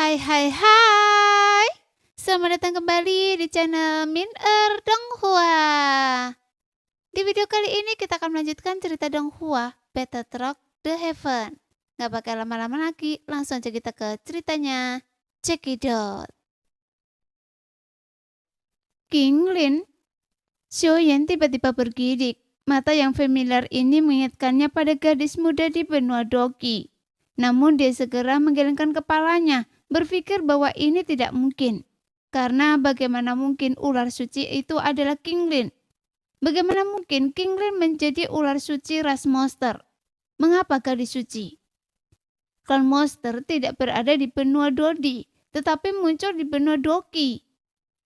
Hai. Selamat datang kembali di channel Min Donghua. Di video kali ini kita akan melanjutkan cerita Donghua, Better Rock the Heaven. Gak pakai lama-lama lagi, langsung aja kita ke ceritanya. Cekidot. King Lin, Xiaoyan tiba-tiba bergidik. Mata yang familiar ini mengingatkannya pada gadis muda di benua Doki. Namun dia segera menggelengkan kepalanya, berpikir bahwa ini tidak mungkin. Karena bagaimana mungkin ular suci itu adalah King Lin? Bagaimana mungkin King Lin menjadi ular suci ras monster? Mengapa gadis suci? Klan monster tidak berada di benua Dodi, tetapi muncul di benua Doki,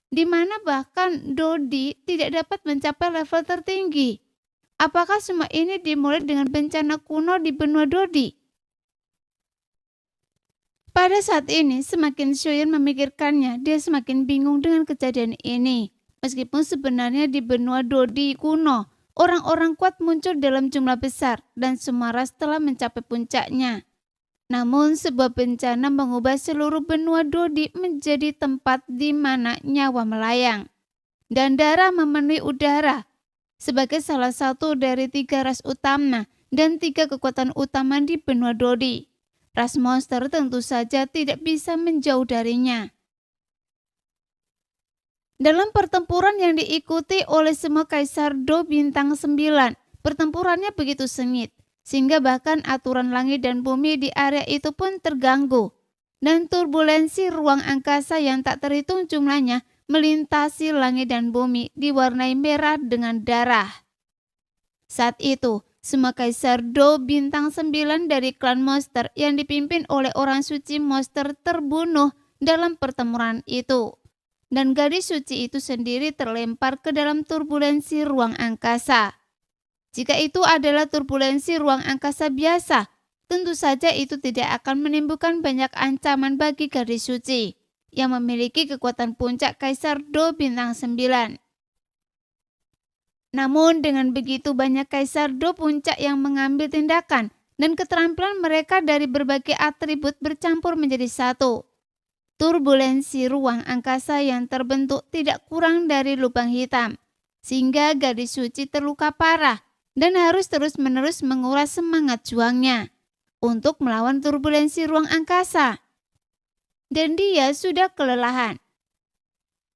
di mana bahkan Dodi tidak dapat mencapai level tertinggi. Apakah semua ini dimulai dengan bencana kuno di benua Dodi? Pada saat ini, semakin Xiaoyan memikirkannya, dia semakin bingung dengan kejadian ini. Meskipun sebenarnya di benua Dodi kuno, orang-orang kuat muncul dalam jumlah besar dan semua ras telah mencapai puncaknya. Namun sebuah bencana mengubah seluruh benua Dodi menjadi tempat di mana nyawa melayang. Dan darah memenuhi udara. Sebagai salah satu dari 3 ras utama dan 3 kekuatan utama di benua Dodi, ras monster tentu saja tidak bisa menjauh darinya. Dalam pertempuran yang diikuti oleh semua Kaisar Do Bintang 9, pertempurannya begitu sengit, sehingga bahkan aturan langit dan bumi di area itu pun terganggu. Dan turbulensi ruang angkasa yang tak terhitung jumlahnya melintasi langit dan bumi diwarnai merah dengan darah. Saat itu, semua Kaisar Do Bintang 9 dari klan monster yang dipimpin oleh orang suci monster terbunuh dalam pertempuran itu. Dan gadis suci itu sendiri terlempar ke dalam turbulensi ruang angkasa. Jika itu adalah turbulensi ruang angkasa biasa, tentu saja itu tidak akan menimbulkan banyak ancaman bagi gadis suci yang memiliki kekuatan puncak Kaisar Do Bintang 9. Namun dengan begitu banyak Kaisar Do puncak yang mengambil tindakan dan keterampilan mereka dari berbagai atribut bercampur menjadi satu. Turbulensi ruang angkasa yang terbentuk tidak kurang dari lubang hitam, sehingga gadis suci terluka parah dan harus terus-menerus menguras semangat juangnya untuk melawan turbulensi ruang angkasa. Dan dia sudah kelelahan.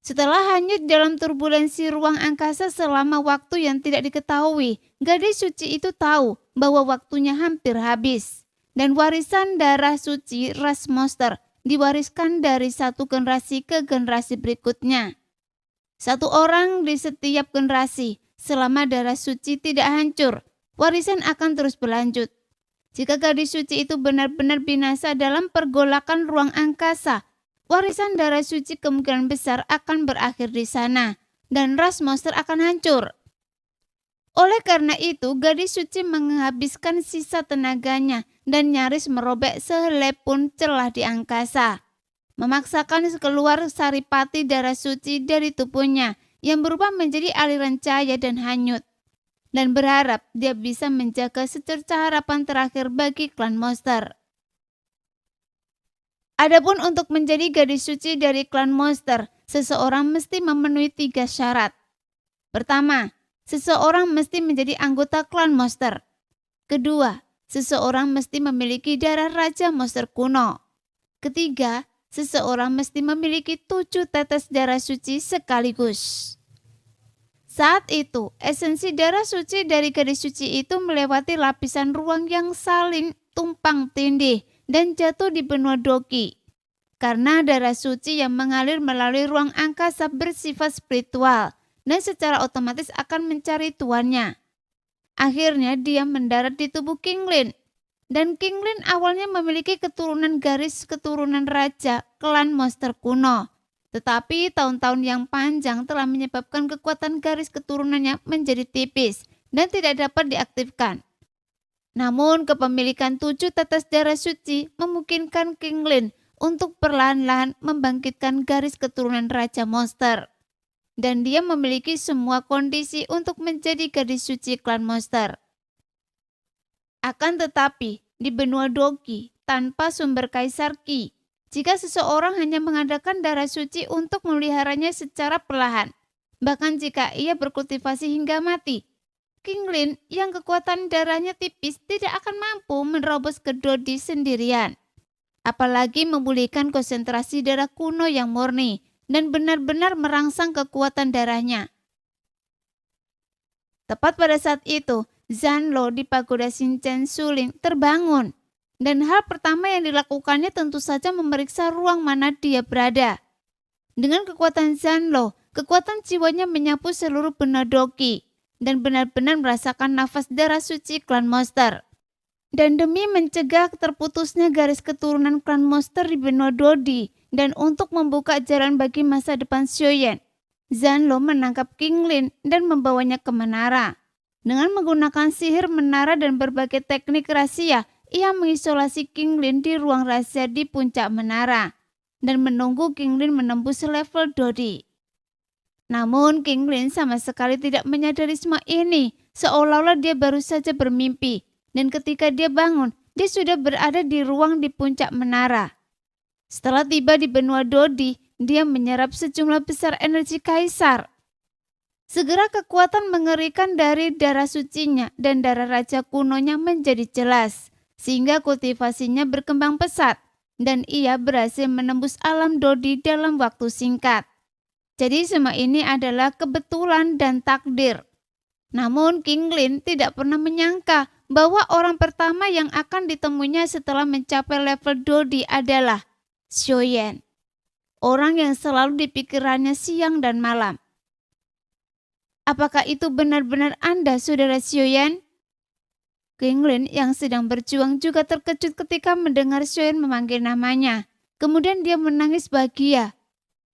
Setelah hanyut dalam turbulensi ruang angkasa selama waktu yang tidak diketahui, gadis suci itu tahu bahwa waktunya hampir habis. Dan warisan darah suci ras monster diwariskan dari satu generasi ke generasi berikutnya. Satu orang di setiap generasi, selama darah suci tidak hancur, warisan akan terus berlanjut. Jika gadis suci itu benar-benar binasa dalam pergolakan ruang angkasa, warisan darah suci kemungkinan besar akan berakhir di sana, dan ras monster akan hancur. Oleh karena itu, gadis suci menghabiskan sisa tenaganya dan nyaris merobek sehelai pun celah di angkasa. Memaksakan keluar saripati darah suci dari tubuhnya yang berubah menjadi aliran cahaya dan hanyut. Dan berharap dia bisa menjaga secerca harapan terakhir bagi klan monster. Adapun untuk menjadi gadis suci dari klan monster, seseorang mesti memenuhi 3 syarat. Pertama, seseorang mesti menjadi anggota klan monster. Kedua, seseorang mesti memiliki darah raja monster kuno. Ketiga, seseorang mesti memiliki 7 tetes darah suci sekaligus. Saat itu, esensi darah suci dari gadis suci itu melewati lapisan ruang yang saling tumpang tindih dan jatuh di benua Doki. Karena darah suci yang mengalir melalui ruang angkasa bersifat spiritual dan secara otomatis akan mencari tuannya. Akhirnya dia mendarat di tubuh King Lin. Dan King Lin awalnya memiliki keturunan garis keturunan raja klan monster kuno. Tetapi tahun-tahun yang panjang telah menyebabkan kekuatan garis keturunannya menjadi tipis dan tidak dapat diaktifkan. Namun kepemilikan 7 tetes darah suci memungkinkan King Lin untuk perlahan-lahan membangkitkan garis keturunan raja monster. Dan dia memiliki semua kondisi untuk menjadi gadis suci klan monster. Akan tetapi, di benua Doki, tanpa sumber Kaisar Qi, jika seseorang hanya mengadakan darah suci untuk memeliharanya secara perlahan, bahkan jika ia berkultivasi hingga mati. Kinglin yang kekuatan darahnya tipis tidak akan mampu menerobos ke Dodi sendirian. Apalagi memulihkan konsentrasi darah kuno yang murni dan benar-benar merangsang kekuatan darahnya. Tepat pada saat itu, Zanlo di pagoda Shinchen Suling terbangun. Dan hal pertama yang dilakukannya tentu saja memeriksa ruang mana dia berada. Dengan kekuatan Zanlo, kekuatan jiwanya menyapu seluruh benua Doki dan benar-benar merasakan nafas darah suci klan monster. Dan demi mencegah terputusnya garis keturunan klan monster di benua Dodi dan untuk membuka jalan bagi masa depan Xiuyan, Zanlo menangkap Kinglin dan membawanya ke menara. Dengan menggunakan sihir menara dan berbagai teknik rahasia, ia mengisolasi Kinglin di ruang rahasia di puncak menara dan menunggu Kinglin menembus level Dodi. Namun Kinglin sama sekali tidak menyadari semua ini, seolah-olah dia baru saja bermimpi. Dan ketika dia bangun, dia sudah berada di ruang di puncak menara. Setelah tiba di benua Dodi, dia menyerap sejumlah besar energi kaisar. Segera kekuatan mengerikan dari darah sucinya dan darah raja kunonya menjadi jelas, sehingga kultivasinya berkembang pesat, dan ia berhasil menembus alam Dodi dalam waktu singkat. Jadi semua ini adalah kebetulan dan takdir. Namun Kinglin tidak pernah menyangka bahwa orang pertama yang akan ditemuinya setelah mencapai level Dodi adalah Xiuyan, orang yang selalu dipikirannya siang dan malam. Apakah itu benar-benar Anda, saudara Xiuyan? Kinglin yang sedang berjuang juga terkejut ketika mendengar Xiuyan memanggil namanya. Kemudian dia menangis bahagia.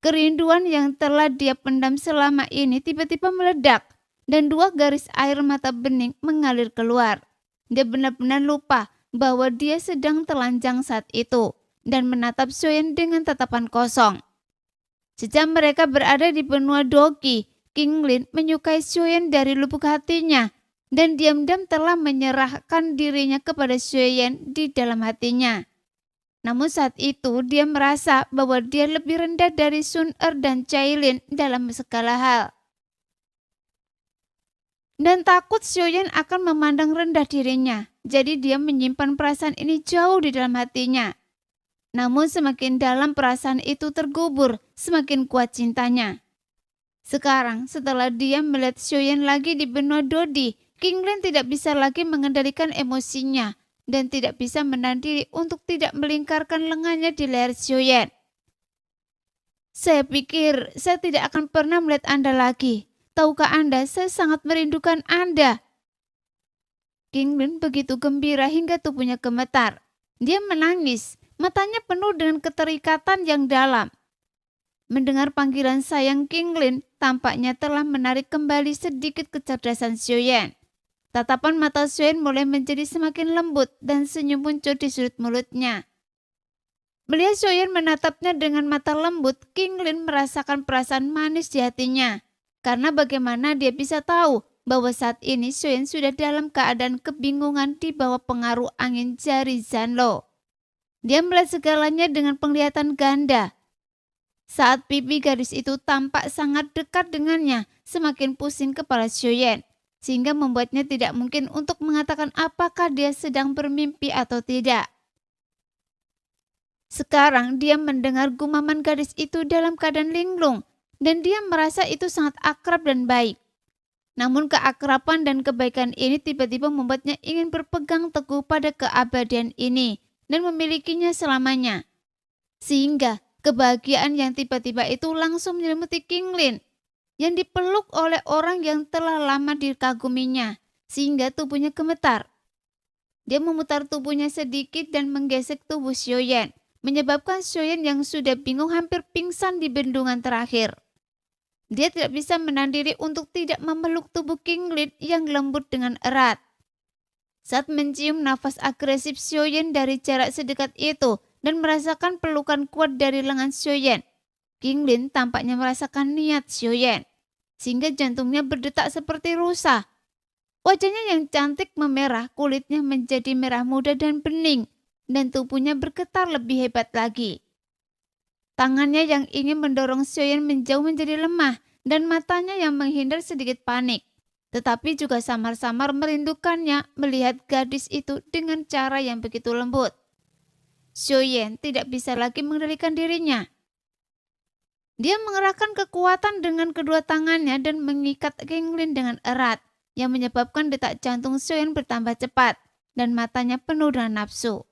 Kerinduan yang telah dia pendam selama ini tiba-tiba meledak dan dua garis air mata bening mengalir keluar. Dia benar-benar lupa bahwa dia sedang telanjang saat itu dan menatap Xiuyan dengan tatapan kosong. Sejak mereka berada di benua Doki, Kinglin menyukai Xiuyan dari lubuk hatinya dan diam-diam telah menyerahkan dirinya kepada Xiuyan di dalam hatinya. Namun saat itu dia merasa bahwa dia lebih rendah dari Sun Er dan Cailin dalam segala hal. Dan takut Xiuyan akan memandang rendah dirinya, jadi dia menyimpan perasaan ini jauh di dalam hatinya. Namun semakin dalam perasaan itu tergubur, semakin kuat cintanya. Sekarang setelah dia melihat Xiuyan lagi di benua Dodi, Kinglin tidak bisa lagi mengendalikan emosinya dan tidak bisa menahan diri untuk tidak melingkarkan lengannya di leher Xiuyan. Saya pikir saya tidak akan pernah melihat Anda lagi. Tahukah Anda, saya sangat merindukan Anda. Kinglin begitu gembira hingga tubuhnya gemetar. Dia menangis, matanya penuh dengan keterikatan yang dalam. Mendengar panggilan sayang Kinglin, tampaknya telah menarik kembali sedikit kecerdasan Xiuyan. Tatapan mata Xiuyan mulai menjadi semakin lembut dan senyum muncul di sudut mulutnya. Melihat Xiuyan menatapnya dengan mata lembut, Kinglin merasakan perasaan manis di hatinya. Karena bagaimana dia bisa tahu bahwa saat ini Xiuyan sudah dalam keadaan kebingungan di bawah pengaruh angin jari Zanlo. Dia melihat segalanya dengan penglihatan ganda. Saat pipi gadis itu tampak sangat dekat dengannya, semakin pusing kepala Xiuyan, sehingga membuatnya tidak mungkin untuk mengatakan apakah dia sedang bermimpi atau tidak. Sekarang dia mendengar gumaman gadis itu dalam keadaan linglung, dan dia merasa itu sangat akrab dan baik. Namun keakraban dan kebaikan ini tiba-tiba membuatnya ingin berpegang teguh pada keabadian ini dan memilikinya selamanya. Sehingga kebahagiaan yang tiba-tiba itu langsung menyelimuti Kinglin, yang dipeluk oleh orang yang telah lama dikaguminya, sehingga tubuhnya gemetar. Dia memutar tubuhnya sedikit dan menggesek tubuh Xiuyan, menyebabkan Xiuyan yang sudah bingung hampir pingsan di bendungan terakhir. Dia tidak bisa menahan diri untuk tidak memeluk tubuh Kinglin yang lembut dengan erat. Saat mencium nafas agresif Xiuyan dari jarak sedekat itu dan merasakan pelukan kuat dari lengan Xiuyan, Kinglin tampaknya merasakan niat Xiuyan, sehingga jantungnya berdetak seperti rusa. Wajahnya yang cantik memerah, kulitnya menjadi merah muda dan bening, dan tubuhnya bergetar lebih hebat lagi. Tangannya yang ingin mendorong Xiaoyan menjauh menjadi lemah dan matanya yang menghindar sedikit panik. Tetapi juga samar-samar merindukannya melihat gadis itu dengan cara yang begitu lembut. Xiaoyan tidak bisa lagi mengendalikan dirinya. Dia mengerahkan kekuatan dengan kedua tangannya dan mengikat Qinglin dengan erat, yang menyebabkan detak jantung Xiaoyan bertambah cepat dan matanya penuh dengan nafsu.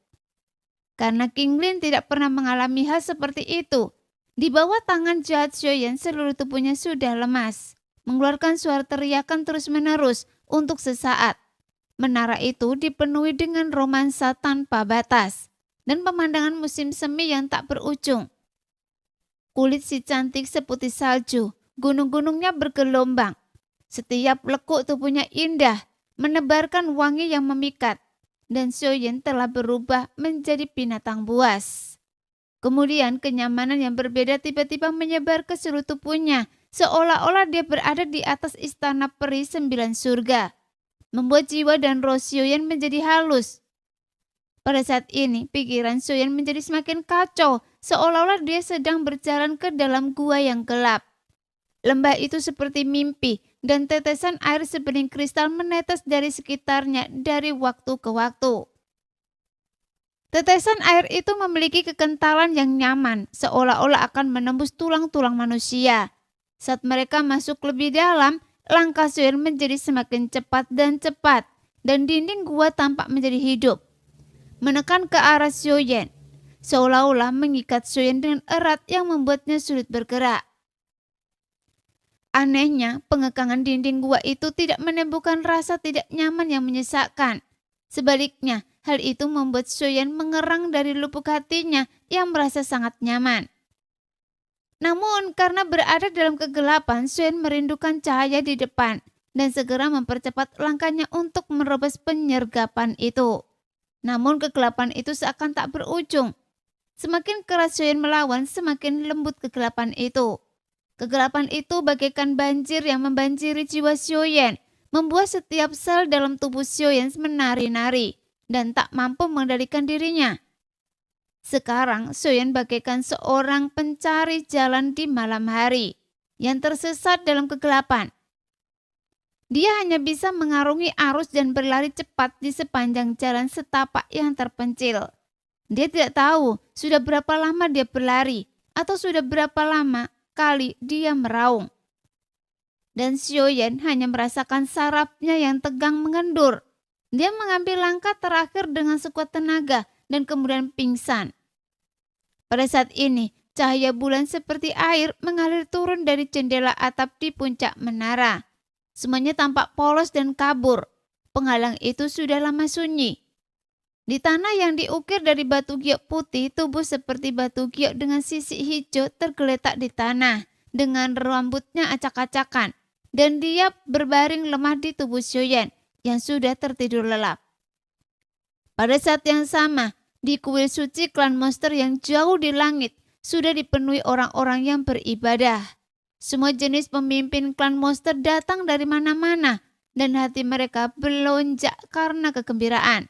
Karena Qinglin tidak pernah mengalami hal seperti itu, di bawah tangan jahat Xiaoyan seluruh tubuhnya sudah lemas, mengeluarkan suara teriakan terus-menerus untuk sesaat. Menara itu dipenuhi dengan romansa tanpa batas dan pemandangan musim semi yang tak berujung. Kulit si cantik seputih salju, gunung-gunungnya bergelombang. Setiap lekuk tubuhnya indah, menebarkan wangi yang memikat. Dan Xiaoyan telah berubah menjadi binatang buas. Kemudian kenyamanan yang berbeda tiba-tiba menyebar ke seluruh tubuhnya, seolah-olah dia berada di atas istana peri 9 surga, membuat jiwa dan roh Xiaoyan menjadi halus. Pada saat ini, pikiran Xiaoyan menjadi semakin kacau, seolah-olah dia sedang berjalan ke dalam gua yang gelap. Lembah itu seperti mimpi, dan tetesan air sebening kristal menetes dari sekitarnya dari waktu ke waktu. Tetesan air itu memiliki kekentalan yang nyaman, seolah-olah akan menembus tulang-tulang manusia. Saat mereka masuk lebih dalam, langkah Xiaoyan menjadi semakin cepat, dan dinding gua tampak menjadi hidup, menekan ke arah Xiaoyan, seolah-olah mengikat Xiaoyan dengan erat yang membuatnya sulit bergerak. Anehnya, pengekangan dinding gua itu tidak menimbulkan rasa tidak nyaman yang menyesakkan. Sebaliknya, hal itu membuat Xiaoyan mengerang dari lubuk hatinya yang merasa sangat nyaman. Namun, karena berada dalam kegelapan, Xiaoyan merindukan cahaya di depan dan segera mempercepat langkahnya untuk menerobos penyergapan itu. Namun, kegelapan itu seakan tak berujung. Semakin keras Xiaoyan melawan, semakin lembut kegelapan itu. Kegelapan itu bagaikan banjir yang membanjiri jiwa Xiaoyan, membuat setiap sel dalam tubuh Xiaoyan menari-nari dan tak mampu mengendalikan dirinya. Sekarang Xiaoyan bagaikan seorang pencari jalan di malam hari yang tersesat dalam kegelapan. Dia hanya bisa mengarungi arus dan berlari cepat di sepanjang jalan setapak yang terpencil. Dia tidak tahu sudah berapa lama dia berlari atau sudah berapa lama kali dia meraung. Dan Xiaoyan hanya merasakan sarafnya yang tegang mengendur. Dia mengambil langkah terakhir dengan sekuat tenaga dan kemudian pingsan. Pada saat ini, cahaya bulan seperti air mengalir turun dari jendela atap di puncak menara. Semuanya tampak polos dan kabur. Penghalang itu sudah lama sunyi. Di tanah yang diukir dari batu giok putih, tubuh seperti batu giok dengan sisik hijau tergeletak di tanah dengan rambutnya acak-acakan, dan dia berbaring lemah di tubuh Xiaoyan yang sudah tertidur lelap. Pada saat yang sama, di kuil suci klan monster yang jauh di langit sudah dipenuhi orang-orang yang beribadah. Semua jenis pemimpin klan monster datang dari mana-mana dan hati mereka belonjak karena kegembiraan.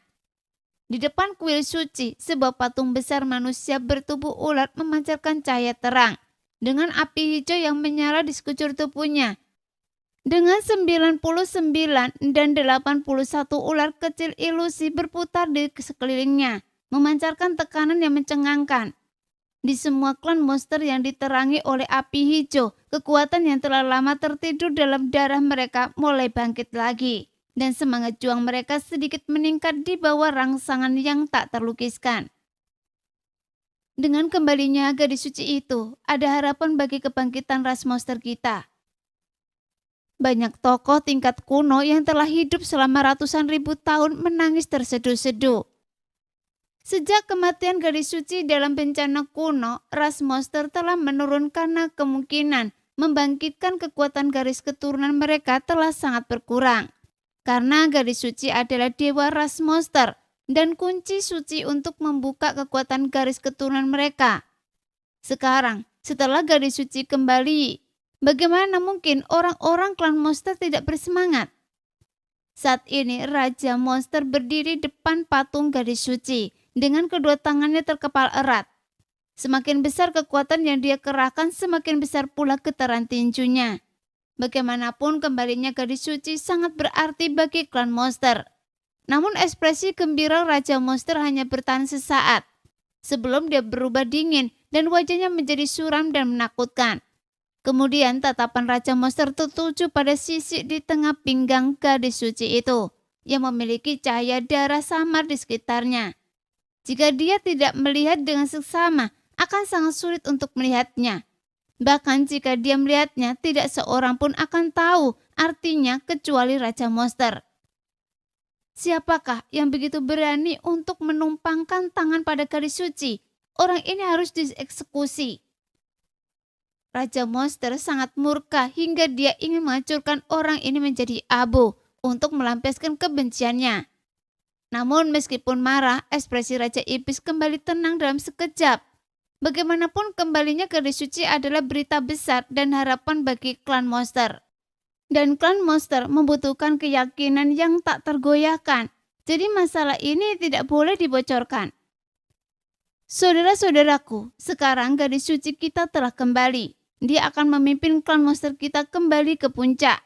Di depan kuil suci, sebuah patung besar manusia bertubuh ular memancarkan cahaya terang dengan api hijau yang menyala di sekujur tubuhnya. Dengan 99 dan 81 ular kecil ilusi berputar di sekelilingnya, memancarkan tekanan yang mencengangkan. Di semua klan monster yang diterangi oleh api hijau, kekuatan yang telah lama tertidur dalam darah mereka mulai bangkit lagi. Dan semangat juang mereka sedikit meningkat di bawah rangsangan yang tak terlukiskan. Dengan kembalinya gadis suci itu, ada harapan bagi kebangkitan ras monster kita. Banyak tokoh tingkat kuno yang telah hidup selama ratusan ribu tahun menangis terseduh-seduh. Sejak kematian gadis suci dalam bencana kuno, ras monster telah menurun karena kemungkinan membangkitkan kekuatan garis keturunan mereka telah sangat berkurang. Karena gadis suci adalah dewa ras monster dan kunci suci untuk membuka kekuatan garis keturunan mereka. Sekarang, setelah gadis suci kembali, bagaimana mungkin orang-orang klan monster tidak bersemangat? Saat ini, Raja Monster berdiri depan patung gadis suci dengan kedua tangannya terkepal erat. Semakin besar kekuatan yang dia kerahkan, semakin besar pula getaran tinjunya. Bagaimanapun kembalinya gadis suci sangat berarti bagi klan monster. Namun ekspresi gembira Raja Monster hanya bertahan sesaat, sebelum dia berubah dingin dan wajahnya menjadi suram dan menakutkan. Kemudian tatapan Raja Monster tertuju pada sisik di tengah pinggang gadis suci itu, yang memiliki cahaya darah samar di sekitarnya. Jika dia tidak melihat dengan seksama, akan sangat sulit untuk melihatnya. Bahkan jika dia melihatnya, tidak seorang pun akan tahu artinya kecuali Raja Monster. Siapakah yang begitu berani untuk menumpangkan tangan pada gadis suci? Orang ini harus dieksekusi. Raja Monster sangat murka hingga dia ingin menghancurkan orang ini menjadi abu untuk melampiaskan kebenciannya. Namun meskipun marah, ekspresi Raja Iblis kembali tenang dalam sekejap. Bagaimanapun kembalinya gadis suci adalah berita besar dan harapan bagi klan monster. Dan klan monster membutuhkan keyakinan yang tak tergoyahkan. Jadi masalah ini tidak boleh dibocorkan. Saudara-saudaraku, sekarang gadis suci kita telah kembali. Dia akan memimpin klan monster kita kembali ke puncak.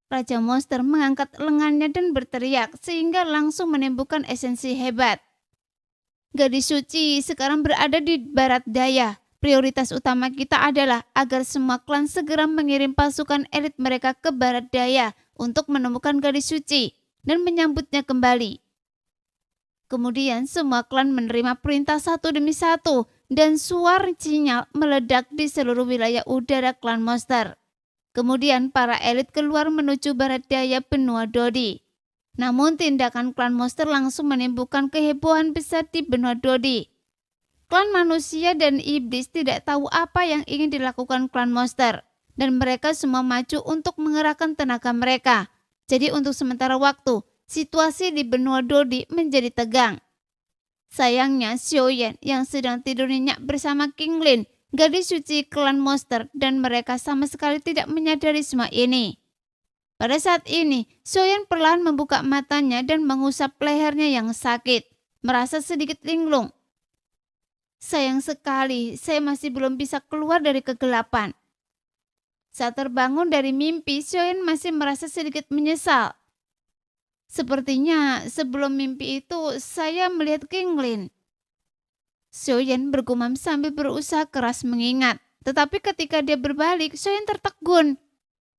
Raja Monster mengangkat lengannya dan berteriak sehingga langsung menimbulkan esensi hebat. Gadis suci sekarang berada di barat daya. Prioritas utama kita adalah agar semua klan segera mengirim pasukan elit mereka ke barat daya untuk menemukan gadis suci dan menyambutnya kembali. Kemudian semua klan menerima perintah satu demi satu dan suara sinyal meledak di seluruh wilayah udara klan monster. Kemudian para elit keluar menuju barat daya benua Dodi. Namun tindakan klan monster langsung menimbulkan kehebohan besar di benua Dodi. Klan manusia dan iblis tidak tahu apa yang ingin dilakukan klan monster, dan mereka semua maju untuk mengerahkan tenaga mereka. Jadi untuk sementara waktu, situasi di benua Dodi menjadi tegang. Sayangnya Xiaoyan yang sedang tidur nyenyak bersama King Lin, gadis suci klan monster, dan mereka sama sekali tidak menyadari semua ini. Pada saat ini, Xiaoyan perlahan membuka matanya dan mengusap lehernya yang sakit, merasa sedikit linglung. Sayang sekali, saya masih belum bisa keluar dari kegelapan. Saat terbangun dari mimpi, Xiaoyan masih merasa sedikit menyesal. Sepertinya sebelum mimpi itu saya melihat King Lin. Xiaoyan bergumam sambil berusaha keras mengingat. Tetapi ketika dia berbalik, Xiaoyan tertegun.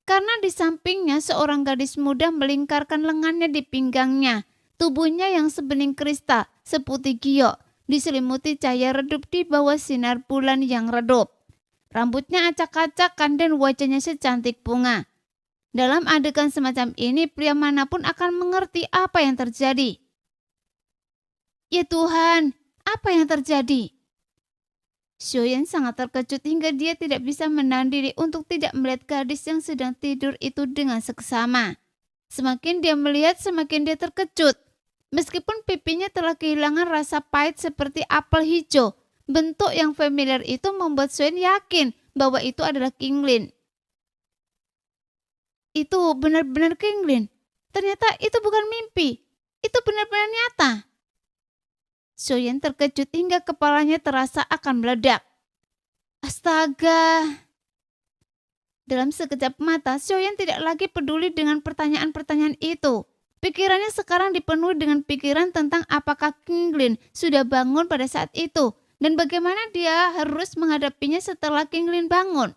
Karena di sampingnya seorang gadis muda melingkarkan lengannya di pinggangnya. Tubuhnya yang sebening kristal, seputih giok, diselimuti cahaya redup di bawah sinar bulan yang redup. Rambutnya acak-acakan dan wajahnya secantik bunga. Dalam adegan semacam ini, pria manapun akan mengerti apa yang terjadi. Ya Tuhan, apa yang terjadi? Xiaoyan sangat terkejut hingga dia tidak bisa menahan diri untuk tidak melihat gadis yang sedang tidur itu dengan seksama. Semakin dia melihat, semakin dia terkejut. Meskipun pipinya telah kehilangan rasa pahit seperti apel hijau, bentuk yang familiar itu membuat Xiaoyan yakin bahwa itu adalah King Lin. Itu benar-benar King Lin. Ternyata itu bukan mimpi. Itu benar-benar nyata. Xiaoyan terkejut hingga kepalanya terasa akan meledak. Astaga! Dalam sekejap mata, Xiaoyan tidak lagi peduli dengan pertanyaan-pertanyaan itu. Pikirannya sekarang dipenuhi dengan pikiran tentang apakah King Lin sudah bangun pada saat itu dan bagaimana dia harus menghadapinya setelah King Lin bangun.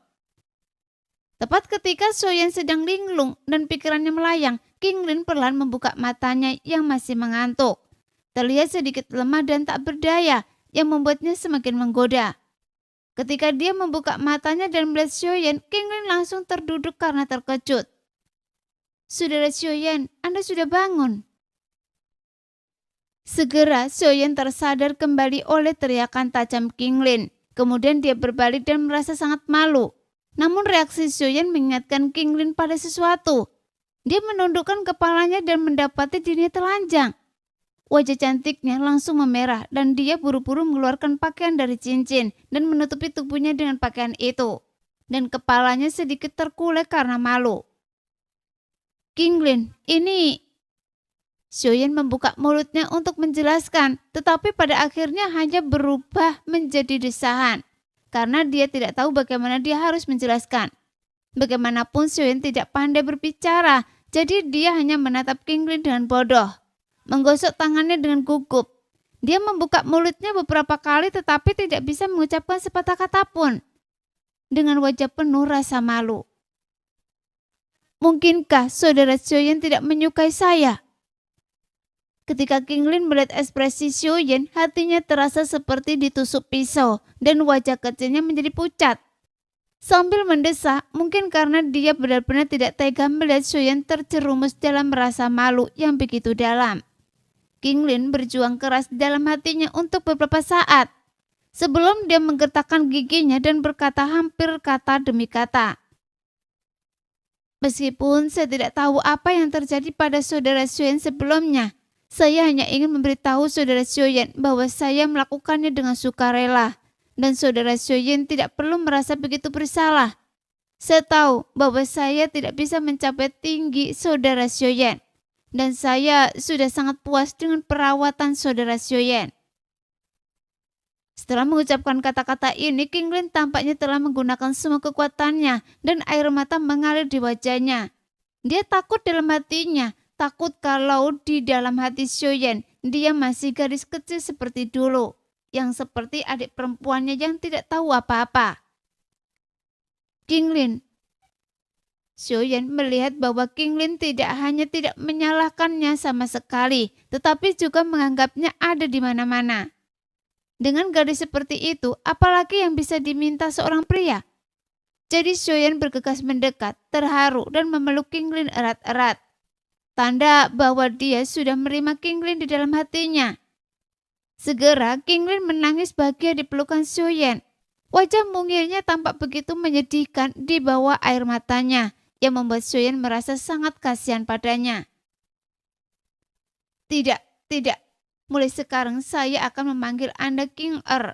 Tepat ketika Xiaoyan sedang linglung dan pikirannya melayang, King Lin perlahan membuka matanya yang masih mengantuk. Terlihat sedikit lemah dan tak berdaya yang membuatnya semakin menggoda. Ketika dia membuka matanya dan melihat Xiaoyan, King Lin langsung terduduk karena terkejut. Saudara Xiaoyan, Anda sudah bangun. Segera Xiaoyan tersadar kembali oleh teriakan tajam King Lin. Kemudian dia berbalik dan merasa sangat malu. Namun reaksi Xiaoyan mengingatkan King Lin pada sesuatu. Dia menundukkan kepalanya dan mendapati dirinya telanjang. Wajah cantiknya langsung memerah dan dia buru-buru mengeluarkan pakaian dari cincin dan menutupi tubuhnya dengan pakaian itu. Dan kepalanya sedikit terkulai karena malu. King Lin, ini... Xiaoyan membuka mulutnya untuk menjelaskan, tetapi pada akhirnya hanya berubah menjadi desahan. Karena dia tidak tahu bagaimana dia harus menjelaskan. Bagaimanapun Xiaoyan tidak pandai berbicara, jadi dia hanya menatap Qinglin dengan bodoh. Menggosok tangannya dengan gugup. Dia membuka mulutnya beberapa kali tetapi tidak bisa mengucapkan sepatah kata pun. Dengan wajah penuh rasa malu. Mungkinkah saudara Xiaoyan tidak menyukai saya? Ketika Qinglin melihat ekspresi Xiaoyan, hatinya terasa seperti ditusuk pisau dan wajah kecilnya menjadi pucat. Sambil mendesak, mungkin karena dia benar-benar tidak tega melihat Xiaoyan terjerumus dalam rasa malu yang begitu dalam. Qinglin berjuang keras dalam hatinya untuk beberapa saat, sebelum dia menggertakkan giginya dan berkata hampir kata demi kata. Meskipun saya tidak tahu apa yang terjadi pada saudara Xiaoyan sebelumnya, saya hanya ingin memberitahu saudara Xiaoyan bahwa saya melakukannya dengan sukarela, dan saudara Xiaoyan tidak perlu merasa begitu bersalah. Saya tahu bahwa saya tidak bisa mencapai tinggi saudara Xiaoyan, dan saya sudah sangat puas dengan perawatan saudara Xiaoyan. Setelah mengucapkan kata-kata ini, Qinglin tampaknya telah menggunakan semua kekuatannya dan air mata mengalir di wajahnya. Dia takut dalam hatinya, takut kalau di dalam hati Xiaoyan dia masih gadis kecil seperti dulu, yang seperti adik perempuannya yang tidak tahu apa-apa. Qinglin. Xiaoyan melihat bahwa Qinglin tidak hanya tidak menyalahkannya sama sekali, tetapi juga menganggapnya ada di mana-mana. Dengan gadis seperti itu, apalagi yang bisa diminta seorang pria? Jadi Xiaoyan bergegas mendekat, terharu dan memeluk Qinglin erat-erat. Tanda bahwa dia sudah menerima Qinglin di dalam hatinya. Segera Qinglin menangis bahagia di pelukan Xiaoyan. Wajah mungilnya tampak begitu menyedihkan di bawah air matanya, yang membuat Xiaoyan merasa sangat kasihan padanya. Tidak. Mulai sekarang saya akan memanggil Anda King Er.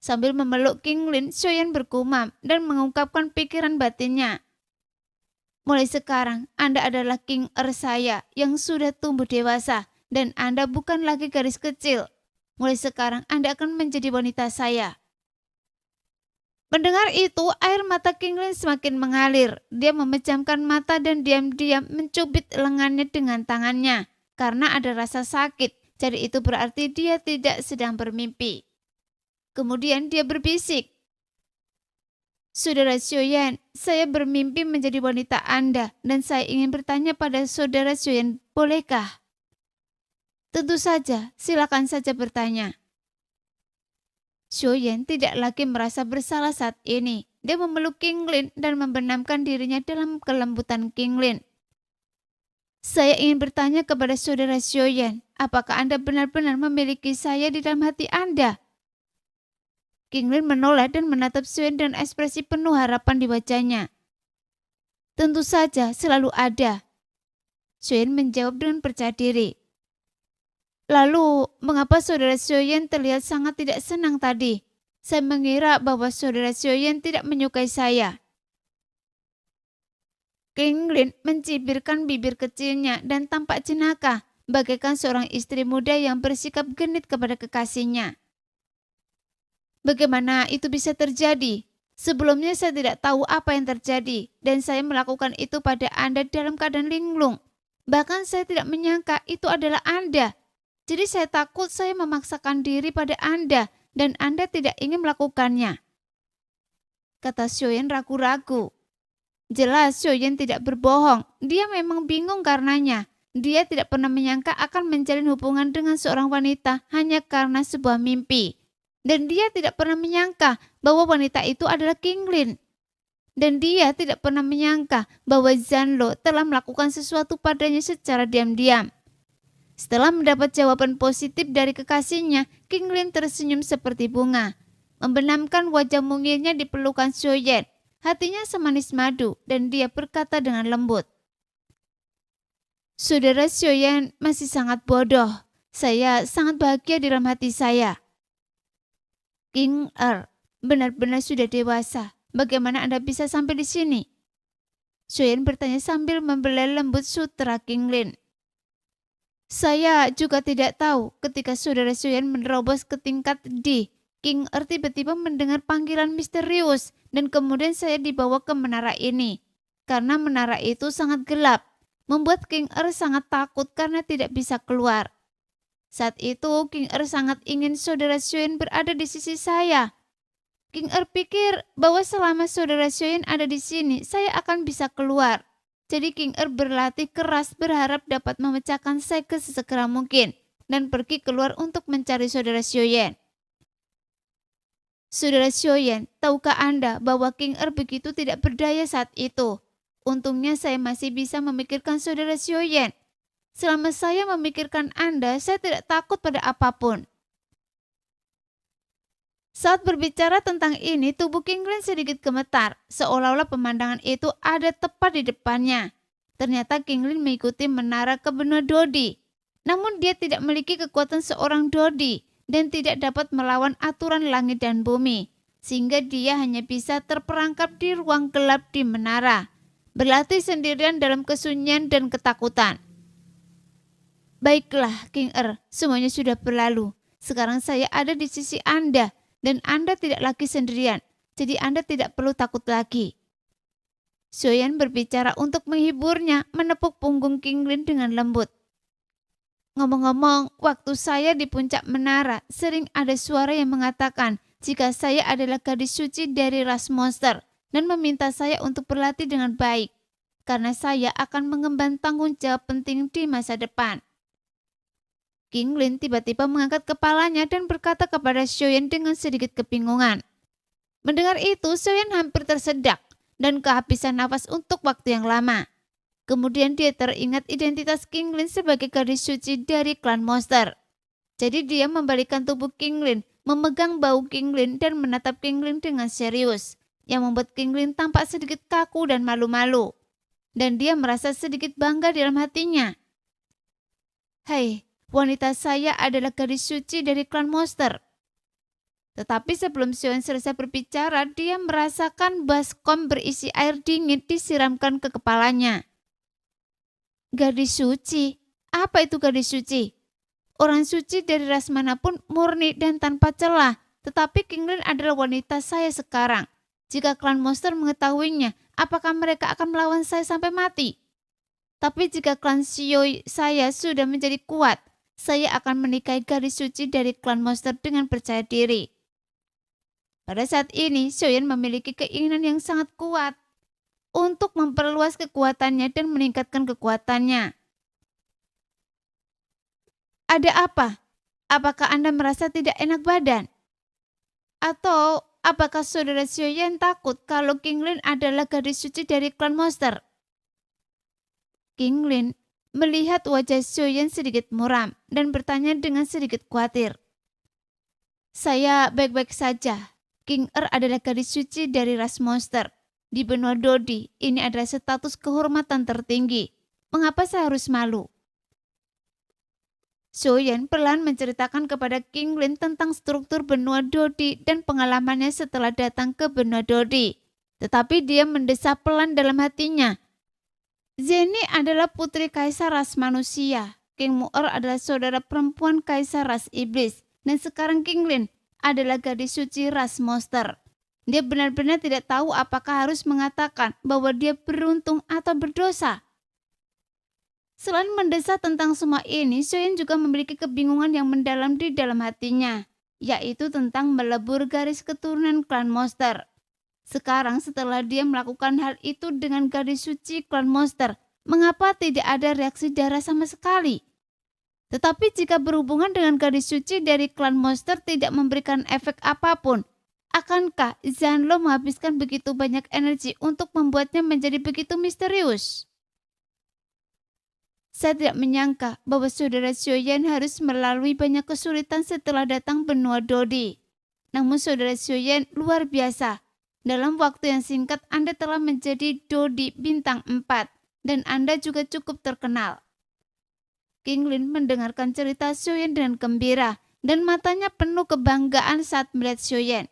Sambil memeluk Qinglin, Xiaoyan bergumam dan mengungkapkan pikiran batinnya. Mulai sekarang Anda adalah King Er saya yang sudah tumbuh dewasa, dan Anda bukan lagi gadis kecil. Mulai sekarang Anda akan menjadi wanita saya. Mendengar itu, air mata Qinglin semakin mengalir. Dia memejamkan mata dan diam-diam mencubit lengannya dengan tangannya. Karena ada rasa sakit, jadi itu berarti dia tidak sedang bermimpi. Kemudian dia berbisik. Saudara Xiaoyan, saya bermimpi menjadi wanita Anda dan saya ingin bertanya pada saudara Xiaoyan, bolehkah? Tentu saja, silakan saja bertanya. Xiaoyan tidak lagi merasa bersalah saat ini. Dia memeluk Qinglin dan membenamkan dirinya dalam kelembutan Qinglin. Saya ingin bertanya kepada saudara Xiaoyan, apakah Anda benar-benar memiliki saya di dalam hati Anda? Qinglin menoleh dan menatap Xiaoyan dengan ekspresi penuh harapan di wajahnya. Tentu saja, selalu ada. Xiaoyan menjawab dengan percaya diri. Lalu, mengapa saudara Xiaoyan terlihat sangat tidak senang tadi? Saya mengira bahwa saudara Xiaoyan tidak menyukai saya. Qinglin mencibirkan bibir kecilnya dan tampak jenaka, bagaikan seorang istri muda yang bersikap genit kepada kekasihnya. Bagaimana itu bisa terjadi? Sebelumnya saya tidak tahu apa yang terjadi, dan saya melakukan itu pada Anda dalam keadaan linglung. Bahkan saya tidak menyangka itu adalah Anda. Jadi saya takut saya memaksakan diri pada Anda, dan Anda tidak ingin melakukannya. Kata Xiaoyan ragu-ragu. Jelas Xiaoyan tidak berbohong, dia memang bingung karenanya. Dia tidak pernah menyangka akan menjalin hubungan dengan seorang wanita hanya karena sebuah mimpi. Dan dia tidak pernah menyangka bahwa wanita itu adalah Qinglin. Dan dia tidak pernah menyangka bahwa Zanlo telah melakukan sesuatu padanya secara diam-diam. Setelah mendapat jawaban positif dari kekasihnya, Qinglin tersenyum seperti bunga, membenamkan wajah mungilnya di pelukan Xiaoyan. Hatinya semanis madu dan dia berkata dengan lembut. Saudara Xiaoyan masih sangat bodoh. Saya sangat bahagia di dalam hati saya. King Er, benar-benar sudah dewasa. Bagaimana Anda bisa sampai di sini? Xiaoyan bertanya sambil membelai lembut sutra Qinglin. Saya juga tidak tahu ketika saudara Xiuyan menerobos ke tingkat D. King Er tiba-tiba mendengar panggilan misterius dan kemudian saya dibawa ke menara ini. Karena menara itu sangat gelap, membuat King Er sangat takut karena tidak bisa keluar. Saat itu King Er sangat ingin saudara Xiuyan berada di sisi saya. King Er pikir bahwa selama saudara Xiuyan ada di sini, saya akan bisa keluar. Jadi King Er berlatih keras berharap dapat memecahkan segel sesegera mungkin dan pergi keluar untuk mencari saudara Xiuyan. Saudara Xiuyan, tahukah Anda bahwa King Er begitu tidak berdaya saat itu? Untungnya saya masih bisa memikirkan saudara Xiuyan. Selama saya memikirkan Anda, saya tidak takut pada apapun. Saat berbicara tentang ini, tubuh King Lin sedikit gemetar, seolah-olah pemandangan itu ada tepat di depannya. Ternyata King Lin mengikuti menara ke benua Dodi. Namun dia tidak memiliki kekuatan seorang Dodi dan tidak dapat melawan aturan langit dan bumi, sehingga dia hanya bisa terperangkap di ruang gelap di menara, berlatih sendirian dalam kesunyian dan ketakutan. Baiklah, King Er, semuanya sudah berlalu. Sekarang saya ada di sisi Anda. Dan Anda tidak lagi sendirian, jadi Anda tidak perlu takut lagi. Xiuyan berbicara untuk menghiburnya, menepuk punggung King Lin dengan lembut. Ngomong-ngomong, waktu saya di puncak menara, sering ada suara yang mengatakan jika saya adalah gadis suci dari ras monster dan meminta saya untuk berlatih dengan baik, karena saya akan mengemban tanggung jawab penting di masa depan. King Lin tiba-tiba mengangkat kepalanya dan berkata kepada Xiuyan dengan sedikit kebingungan. Mendengar itu, Xiuyan hampir tersedak dan kehabisan nafas untuk waktu yang lama. Kemudian dia teringat identitas King Lin sebagai gadis suci dari klan monster. Jadi dia membalikkan tubuh King Lin, memegang bau King Lin dan menatap King Lin dengan serius, yang membuat King Lin tampak sedikit kaku dan malu-malu. Dan dia merasa sedikit bangga dalam hatinya. Hei, wanita saya adalah gadis suci dari klan monster. Tetapi sebelum Xiuyan selesai berbicara, dia merasakan baskom berisi air dingin disiramkan ke kepalanya. Gadis suci? Apa itu gadis suci? Orang suci dari ras manapun murni dan tanpa celah. Tetapi King Lin adalah wanita saya sekarang. Jika klan monster mengetahuinya, apakah mereka akan melawan saya sampai mati? Tapi jika klan Xiu saya sudah menjadi kuat, saya akan menikahi gadis suci dari klan monster dengan percaya diri. Pada saat ini, Xiuyan memiliki keinginan yang sangat kuat untuk memperluas kekuatannya dan meningkatkan kekuatannya. Ada apa? Apakah Anda merasa tidak enak badan? Atau apakah saudara Xiuyan takut kalau King Lin adalah gadis suci dari klan monster? King Lin melihat wajah Xiuyan sedikit muram dan bertanya dengan sedikit khawatir. Saya baik-baik saja. King Er adalah gadis suci dari ras monster. Di benua Dodi, ini adalah status kehormatan tertinggi. Mengapa saya harus malu? Xiuyan perlahan menceritakan kepada King Lin tentang struktur benua Dodi dan pengalamannya setelah datang ke benua Dodi. Tetapi dia mendesah pelan dalam hatinya. Zeni adalah putri kaisar ras manusia. King Mu'er adalah saudara perempuan kaisar ras iblis. Dan sekarang King Lin adalah gadis suci ras monster. Dia benar-benar tidak tahu apakah harus mengatakan bahwa dia beruntung atau berdosa. Selain mendesah tentang semua ini, Xiuyan juga memiliki kebingungan yang mendalam di dalam hatinya, yaitu tentang melebur garis keturunan klan monster. Sekarang setelah dia melakukan hal itu dengan gadis suci klan monster, mengapa tidak ada reaksi darah sama sekali? Tetapi jika berhubungan dengan gadis suci dari klan monster tidak memberikan efek apapun, akankah Zhanlo menghabiskan begitu banyak energi untuk membuatnya menjadi begitu misterius? Saya tidak menyangka bahwa saudara Xiuyan harus melalui banyak kesulitan setelah datang benua Dodi. Namun saudara Xiuyan luar biasa. Dalam waktu yang singkat Anda telah menjadi Dodi bintang 4 dan Anda juga cukup terkenal. King Lin mendengarkan cerita Xiuyan dengan gembira dan matanya penuh kebanggaan saat melihat Xiuyan.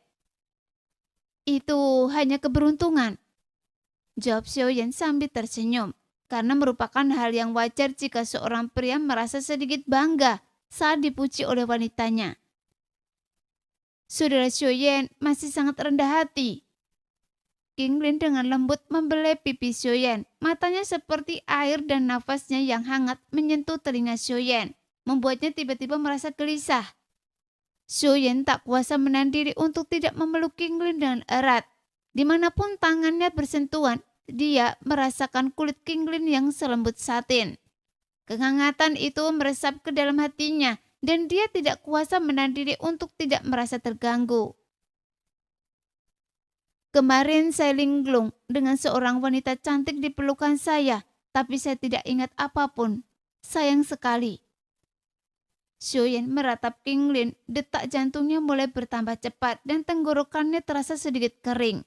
Itu hanya keberuntungan, jawab Xiuyan sambil tersenyum. karena merupakan hal yang wajar jika seorang pria merasa sedikit bangga saat dipuji oleh wanitanya. Saudara Xiaoyan masih sangat rendah hati. Qinglin dengan lembut membelai pipi Xiaoyan. Matanya seperti air dan nafasnya yang hangat menyentuh telinga Xiaoyan, membuatnya tiba-tiba merasa gelisah. Xiaoyan tak kuasa menahan diri untuk tidak memeluk Qinglin dengan erat. Dimanapun tangannya bersentuhan, dia merasakan kulit Qinglin yang selembut satin. Kehangatan itu meresap ke dalam hatinya dan dia tidak kuasa menahan diri untuk tidak merasa terganggu. Kemarin saya linglung dengan seorang wanita cantik di pelukan saya, tapi saya tidak ingat apapun. Sayang sekali. Xiaoyan meratap Qinglin, detak jantungnya mulai bertambah cepat dan tenggorokannya terasa sedikit kering.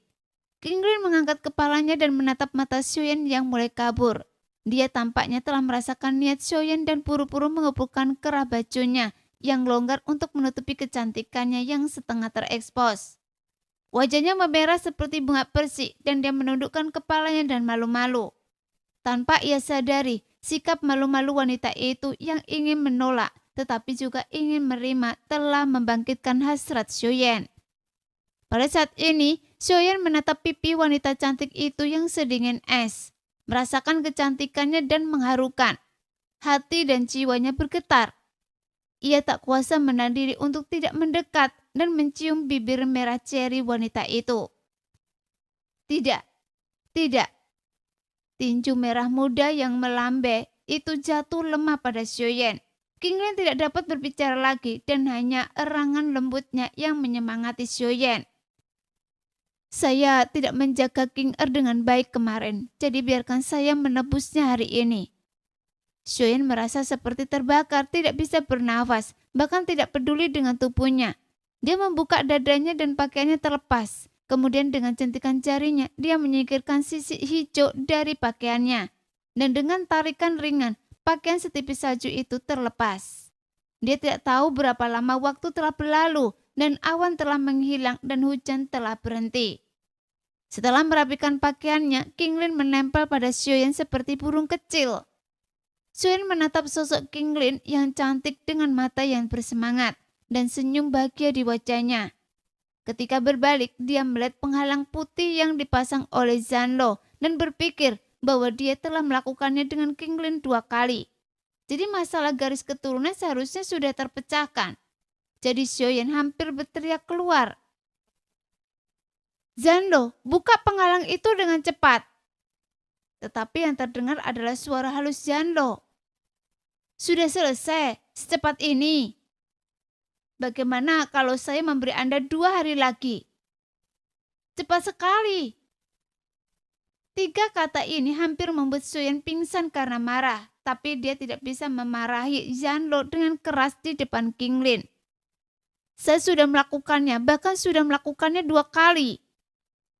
Qinglin mengangkat kepalanya dan menatap mata Xiaoyan yang mulai kabur. Dia tampaknya telah merasakan niat Xiaoyan dan buru-buru mengumpulkan kerah bajunya yang longgar untuk menutupi kecantikannya yang setengah terekspos. Wajahnya memerah seperti bunga persik dan dia menundukkan kepalanya dan malu-malu. Tanpa ia sadari, sikap malu-malu wanita itu yang ingin menolak tetapi juga ingin menerima telah membangkitkan hasrat Xiaoyan. Pada saat ini, Xiaoyan menatap pipi wanita cantik itu yang sedingin es, merasakan kecantikannya dan mengharukan. Hati dan jiwanya bergetar. Ia tak kuasa menahan diri untuk tidak mendekat dan mencium bibir merah ceri wanita itu. Tidak, tidak. Tinju merah muda yang melambai itu jatuh lemah pada Xiaoyan. Qinglin tidak dapat berbicara lagi dan hanya erangan lembutnya yang menyemangati Xiaoyan. Saya tidak menjaga King dengan baik kemarin, jadi biarkan saya menebusnya hari ini. Xiaoyan merasa seperti terbakar, tidak bisa bernafas, bahkan tidak peduli dengan tubuhnya. Dia membuka dadanya dan pakaiannya terlepas. Kemudian dengan jentikan jarinya, dia menyingkirkan sisik hijau dari pakaiannya. Dan dengan tarikan ringan, pakaian setipis salju itu terlepas. Dia tidak tahu berapa lama waktu telah berlalu dan awan telah menghilang dan hujan telah berhenti. Setelah merapikan pakaiannya, Qinglin menempel pada Xiaoyan seperti burung kecil. Xiaoyan menatap sosok Qinglin yang cantik dengan mata yang bersemangat dan senyum bahagia di wajahnya. Ketika berbalik, dia melihat penghalang putih yang dipasang oleh Zanlo dan berpikir bahwa dia telah melakukannya dengan Qinglin 2 kali. Jadi masalah garis keturunan seharusnya sudah terpecahkan. Jadi Xiaoyan hampir berteriak keluar. Zanlo, buka penghalang itu dengan cepat. Tetapi yang terdengar adalah suara halus Zanlo. Sudah selesai, secepat ini. Bagaimana kalau saya memberi Anda 2 hari lagi? Cepat sekali. 3 kata ini hampir membuat Xiaoyan pingsan karena marah, tapi dia tidak bisa memarahi Zanlo dengan keras di depan Qinglin. Saya sudah melakukannya, bahkan sudah melakukannya 2 kali.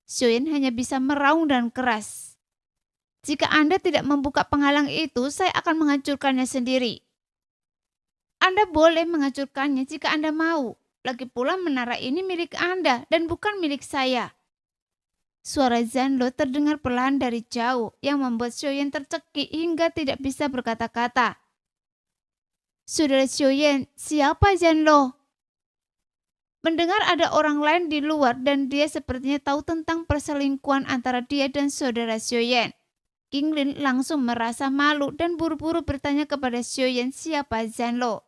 Xiaoyan hanya bisa meraung dan keras. Jika Anda tidak membuka penghalang itu, saya akan menghancurkannya sendiri. Anda boleh menghancurkannya jika Anda mau. Lagi pula menara ini milik Anda dan bukan milik saya. Suara Zanlo terdengar perlahan dari jauh yang membuat Xiaoyan tercekik hingga tidak bisa berkata-kata. Saudara Xiaoyan, siapa Zanlo? Mendengar ada orang lain di luar dan dia sepertinya tahu tentang perselingkuhan antara dia dan saudara Xiaoyan. Qinglin langsung merasa malu dan buru-buru bertanya kepada Xiaoyan siapa Zanlo.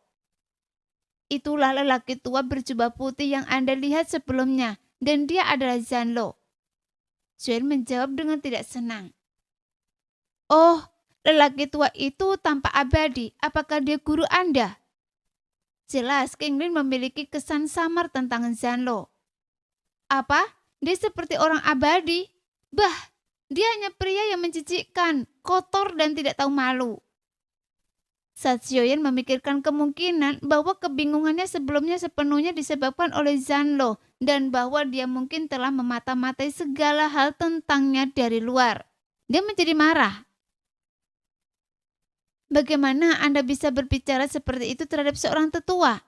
Itulah lelaki tua berjubah putih yang Anda lihat sebelumnya dan dia adalah Zanlo. Xiaoyan menjawab dengan tidak senang. Oh, lelaki tua itu tampak abadi. Apakah dia guru Anda? Jelas Qinglin memiliki kesan samar tentang Zanlo. Apa? Dia seperti orang abadi? Bah! Dia hanya pria yang menjijikkan, kotor dan tidak tahu malu. Saat Xiaoyan memikirkan kemungkinan bahwa kebingungannya sebelumnya sepenuhnya disebabkan oleh Zanlo dan bahwa dia mungkin telah memata-matai segala hal tentangnya dari luar. Dia menjadi marah. Bagaimana Anda bisa berbicara seperti itu terhadap seorang tetua?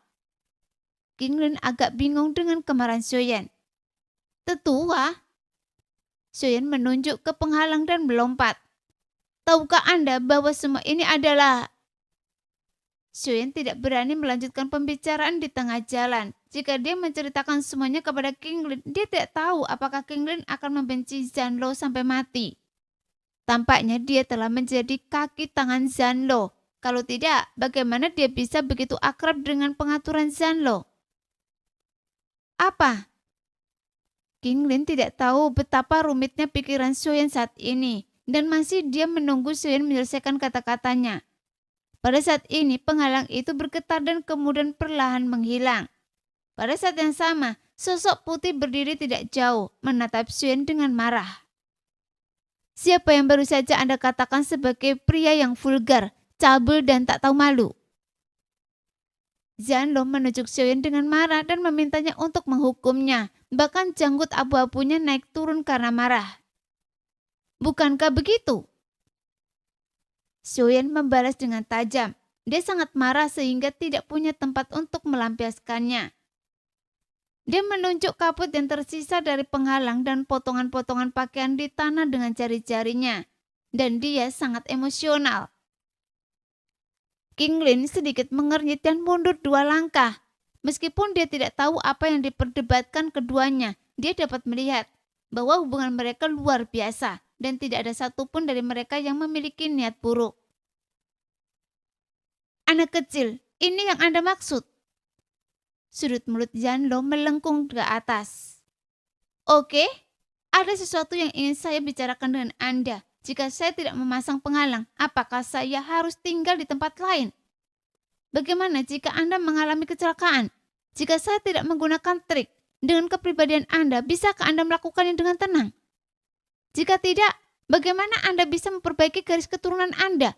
Qinglin agak bingung dengan kemarahan Xiaoyan. Tetua? Xiaoyan menunjuk ke penghalang dan melompat. Tahukah Anda bahwa semua ini adalah... Xuyen tidak berani melanjutkan pembicaraan di tengah jalan. Jika dia menceritakan semuanya kepada King Lin, dia tidak tahu apakah King Lin akan membenci Zanlo sampai mati. Tampaknya dia telah menjadi kaki tangan Zanlo. Kalau tidak, bagaimana dia bisa begitu akrab dengan pengaturan Zanlo? Apa? King Lin tidak tahu betapa rumitnya pikiran Xuyen saat ini, dan masih dia menunggu Xuyen menyelesaikan kata-katanya. Pada saat ini, penghalang itu bergetar dan kemudian perlahan menghilang. Pada saat yang sama, sosok putih berdiri tidak jauh, menatap Xuyen dengan marah. Siapa yang baru saja Anda katakan sebagai pria yang vulgar, cabul dan tak tahu malu? Zanlo menunjuk Xuyen dengan marah dan memintanya untuk menghukumnya. Bahkan janggut abu-abunya naik turun karena marah. Bukankah begitu? Xuyen membalas dengan tajam. Dia sangat marah sehingga tidak punya tempat untuk melampiaskannya. Dia menunjuk kaput yang tersisa dari penghalang dan potongan-potongan pakaian di tanah dengan jari-jarinya. Dan dia sangat emosional. King Lin sedikit mengernyit dan mundur 2 langkah. Meskipun dia tidak tahu apa yang diperdebatkan keduanya, dia dapat melihat bahwa hubungan mereka luar biasa dan tidak ada satupun dari mereka yang memiliki niat buruk. Anak kecil, ini yang Anda maksud? Sudut mulut Zanlo melengkung ke atas. Oke, ada sesuatu yang ingin saya bicarakan dengan Anda. Jika saya tidak memasang penghalang, apakah saya harus tinggal di tempat lain? Bagaimana jika Anda mengalami kecelakaan? Jika saya tidak menggunakan trik, dengan kepribadian Anda, bisakah Anda melakukannya dengan tenang? Jika tidak, bagaimana Anda bisa memperbaiki garis keturunan Anda?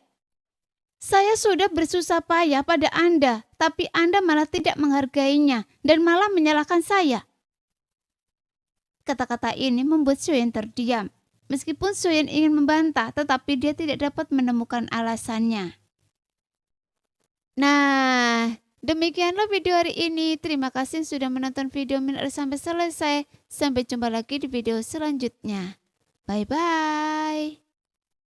Saya sudah bersusah payah pada Anda, tapi Anda malah tidak menghargainya dan malah menyalahkan saya. Kata-kata ini membuat Xuyen terdiam. Meskipun Xuyen ingin membantah, tetapi dia tidak dapat menemukan alasannya. Nah, demikianlah video hari ini. Terima kasih sudah menonton video sampai selesai. Sampai jumpa lagi di video selanjutnya. Bye-bye.